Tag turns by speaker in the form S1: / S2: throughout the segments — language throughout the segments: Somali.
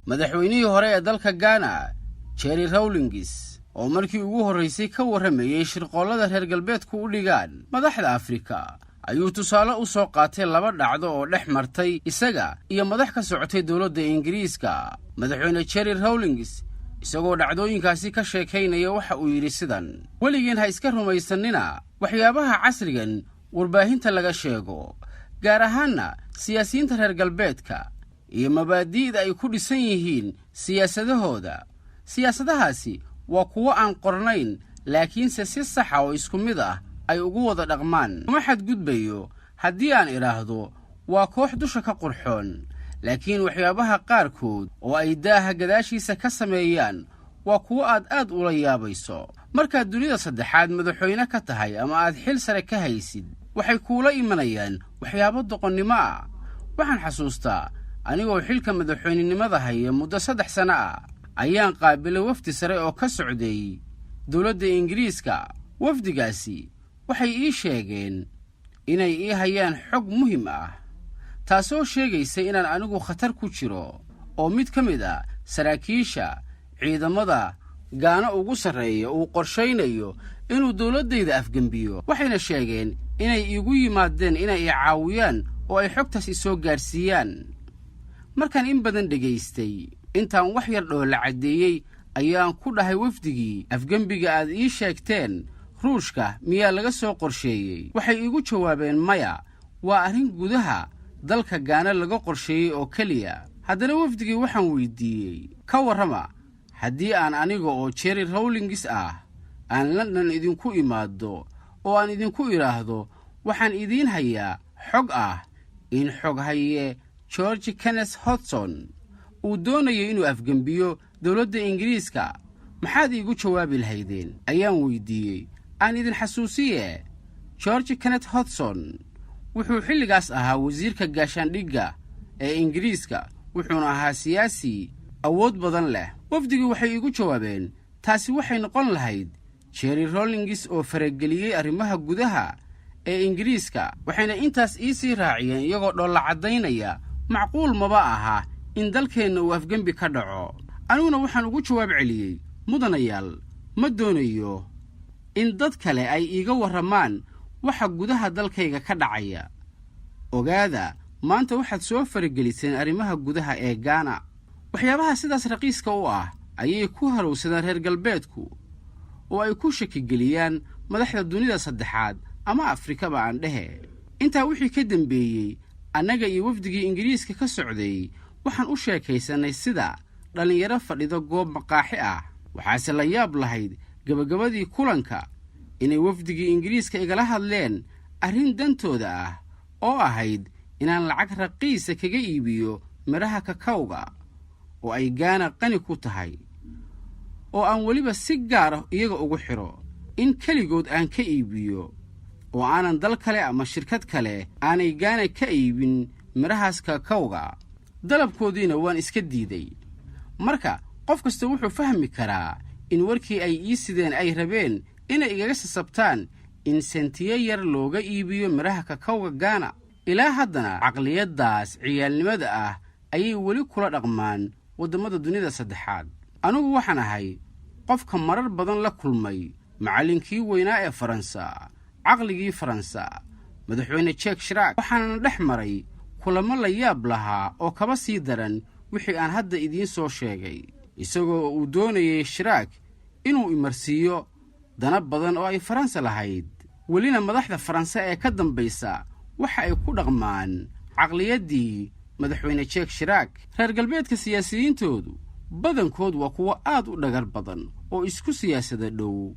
S1: madaxweynihii hore ee dalka Ghana Jerry Rawlings oo markii ugu horeysay ka waramayay shirqoolada reer galbeedku u dhigaan madaxda Afrika ayuu tusaale u soo qaatay laba dhacdo oo dhex martay isaga iyo madax ka socotay dawladda Ingiriiska. Madaxweyne Jerry Rawlings isagoo dhacdooyinkaasi ka sheekaynaya waxa uu yiri sidan: waligeen ha iska rumaysanina waxyaabaha casrigan warbaahinta laga sheego, gaar ahaanna siyaasiyiinta reer galbeedka iyo mabaadi'da ay ku dhisan yihiin siyaasadahooda. Siyaasadahaasi waa kuwo aan qornayn laakiinse si sax ah oo isku mid ah ay ugu wada dhaqmaan. Ma xadgudbayo haddii aan idhaahdo waa koox dusha ka qurxoon, laakiin waxyaabaha qaarkood oo ay daaha gadaashiisa ka sameeyaan waa kuwo aad ula yaabayso. markaad dunida saddexaad madaxweyne ka tahay ama aad xil sare ka haysid, waxay kuula imanayaan waxyaabo doqonnimo ah. waxaan xasuustaa anigoo xilka madaxweynenimada haya muddo 3 sano ah ayaan qaabilay wafdi sare oo ka socday dawladda Ingiriiska. wafdigaasi waxay ii sheegeen inay ii hayaan xog muhiim ah taasoo sheegaysa inaan anigu khatar ku jiro oo mid ka mid ah saraakiisha ciidamada Ghana ugu sarreeya uu qorsheynayo inuu dawladayda afgambiyo. waxayna sheegeen inay iigu yimaadeen inay caawiyaan oo ay xogtaas soo gaarsiiyaan. markaan in badan dhageystay intaan wax yar dhoo la cadeeyay ayaan ku dhahay wafdigii, afgambiga aad ii sheegteen Ruushka miyaa laga soo qorsheeyay? waxay iigu jawaabeen maya, waa arrin gudaha dalka Ghana laga qorsheeyay oo kaliya. haddana wafdigii waxaan weydiiyey, ka warrama haddii aan aniga oo Jerry Rawlings ah aan London idinku imaado oo aan idinku idhaahdo waxaan idiin hayaa xog ah in xoghaye George Kenneth Hodgson uu doonayo inuu afgambiyo dawladda Ingiriiska, maxaad iigu jawaabi lahaydeen? ayaan weydiiyey. aan idin xasuusiye, George Kenneth Hodgson wuxuu xilligaas ahaa wasiirka gaashaandhigga ee Ingiriiska, wuxuuna ahaa siyaasi awood badan leh. wafdigii waxay iigu jawaabeen taasi waxay noqon lahayd Jerry Rawlings oo farageliyey arrimaha gudaha ee Ingiriiska. waxayna intaas ii sii raaciyeen iyagoo dhoolla cadaynaya macquul maba aha in dalkeenna uu afgambi ka dhaco. aniguna waxaan ugu jawaab celiyey, mudanayaal, ma doonayo in dad kale ay iiga warramaan waxa gudaha dalkayga ka dhacaya. ogaada, maanta waxaad soo farageliseen arrimaha gudaha ee Ghana. waxyaabaha sidaas raqiiska u ah ayay ku harowsadaan reer galbeedku oo ay ku shakigeliyaan madaxda dunida saddexaad ama Afrikaba aan dhehe. intaa wixii ka dambeeyey, annaga iyo wafdigii Ingiriiska ka socday waxaan u sheekaysanay sida dhalinyaro fadhido goob maqaaxi ah. waxaase la yaab lahayd gabagabadii kulanka inay wafdigii Ingiriiska igala hadleen arrin dantooda ah oo ahayd inaan lacag raqiisa kaga iibiyo miraha kakawga oo ay Ghana qani ku tahay, oo aan weliba si gaar ah iyaga ugu xiro in keligood aan ka iibiyo oo aanan dal kale ama shirkad kale aanay Ghana ka iibin mirahaas kakawga. dalabkoodiina waan iska diiday. marka qof kasta wuxuu fahmi karaa in warkii ay ii sideen ay rabeen inay igaga sasabtaan in sentiye yar looga iibiyo miraha kakawga Ghana. ilaa haddana caqliyaddaas ciyaalnimada ah ayay weli kula dhaqmaan waddamada dunida saddexaad. anigu waxaan ahay qofka marar badan la kulmay macallinkii weynaa ee Faransa, caqligii Faransa, madaxweyne Jacques Chirac. waxaana dhex maray kulamo la yaab lahaa oo kaba sii daran wixii aan hadda idiin soo sheegay, isagoo uu doonayay Chirac inuu imarsiiyo dana badan oo ay Faransa lahayd. welina madaxda Faransa ee ka dambaysa waxa ay ku dhaqmaan caqliyaddii madaxweyne Jacques Chirac. reer galbeedka siyaasiyiintoodu badankood waa kuwo aad u dhagar badan oo isku siyaasada dhow,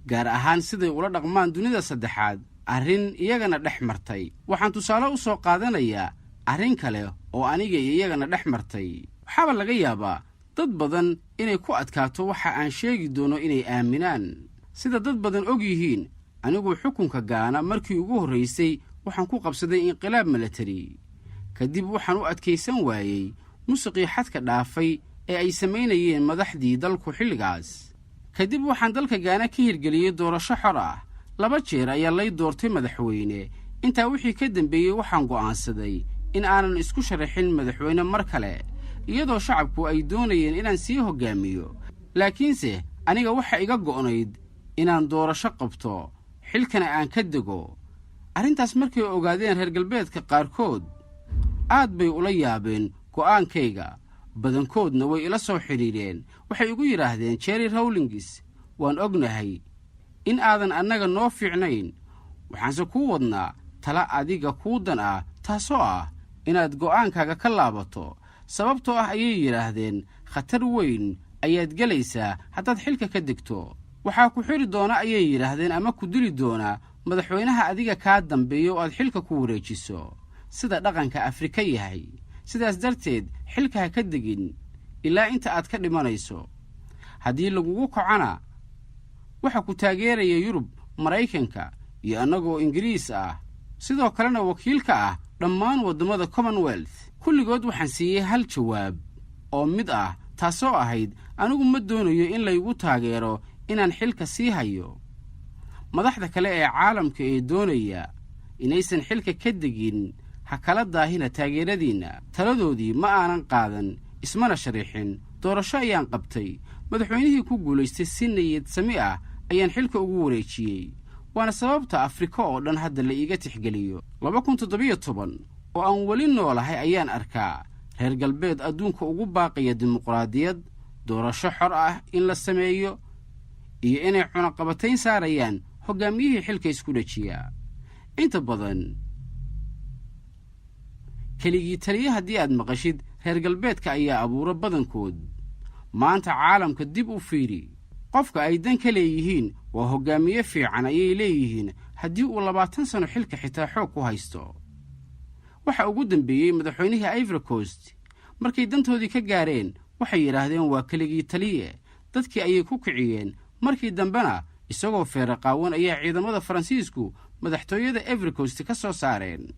S1: gaar ahaan siday ula dhaqmaan dunida saddexaad, arrin iyagana dhex martay. waxaan tusaale u soo qaadanayaa arrin kale oo aniga iyo iyagana dhex martay. waxaaba laga yaabaa dad badan inay ku adkaato waxa aan sheegi doono inay aaminaan. sida dad badan og yihiin, anigu xukunka Ghana markii ugu horreysay waxaan ku qabsaday inqilaab military. kadib waxaan u adkaysan waayey musuqii xadka dhaafay ee ay samaynayeen madaxdii dalku xilligaas. kadib waxaan dalka Ghana ka hirgeliyey doorasho xor ah. 2 jeer ayaa lay doortay madaxweyne. intaa wixii ka dambeeyey waxaan go'aansaday in aanan isku sharaxin madaxweyne mar kale. iyadoo shacabku ay doonayeen inaan sii hoggaamiyo laakiinse aniga waxa iga go'nayd inaan doorasho qabto xilkana aan ka dego. arrintaas markay ogaadeen reer galbeedka qaarkood aad bay ula yaabeen go'aankayga, badankoodna way ila soo xidhiidheen. waxay igu yidhaahdeen, Jerry Rawlings, waan ognahay in aadan annaga noo fiicnayn, waxaanse kuu wadnaa tala adiga kuu dan ah, taasoo ah inaad go'aankaaga ka laabato. sababtoo ah ayay yidhaahdeen, khatar weyn ayaad gelaysaa haddaad xilka ka degto. waxaa ku xidhi doona ayay yidhaahdeen ama ku dili doonaa madaxweynaha adiga kaa dambeeya oo aad xilka ku wareejiso, sida dhaqanka Afrika yahay. sidaas darteed xilka ha ka degin ilaa inta aad ka dhimanayso. haddii lagugu kacana waxa ku taageeraya Yurub, Maraykanka iyo annagoo Ingiriis ah, sidoo kalena wakiilka ah dhammaan waddamada Commonwealth. kulligood waxaan siiyey hal jawaab oo mid ah, taasoo ahayd, anigu ma doonayo in laygu taageero inaan xilka sii hayo. madaxda kale ee caalamka ee doonaya inaysan xilka ka degin ha kala daahina taageeradiinna. taladoodii ma aanan qaadan, ismana shariixin. doorasho ayaan qabtay. madaxweynihii ku guulaystay si niyad sami ah ayaan xilka ugu wareejiyey. waana sababta Afrika oo dhan hadda la iiga tixgeliyo. 2017 oo aan weli noolahay ayaan arkaa reer galbeed adduunka ugu baaqaya dimuqraadiyad, doorasho xor ah in la sameeyo, iyo inay cunaqabatayn saarayaan hoggaamiyihii xilka isku dhajiya. inta badan keligii taliya haddii aad maqashid, reer galbeedka ayaa abuura badankood. maanta caalamka dib u fiiri. qofka ay dan ka leeyihiin waa hoggaamiye fiican ayay leeyihiin haddii uu 20 sano xilka xitaa xoog ku haysto. waxa ugu dambeeyey madaxweynihii Ivory Coast. markay dantoodii ka gaareen waxay yidhaahdeen waa keligii taliye. dadkii ayay ku kiciyeen. markii dambena isagoo feera qaawan ayaa ciidamada Faransiisku madaxtooyada Ivory Coast ka soo saareen.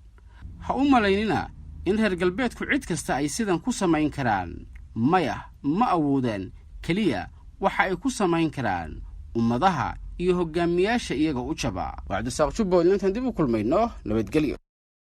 S1: ha u malaynina in reer galbeedku cid kasta ay sidan ku samayn karaan. maya, ma awoodaan. keliya waxa ay ku samayn karaan ummadaha iyo hoggaamiyaasha iyaga u jaba. Cabdisaaq Jubbaland intaan dib u kulmayno, nabadgelyo.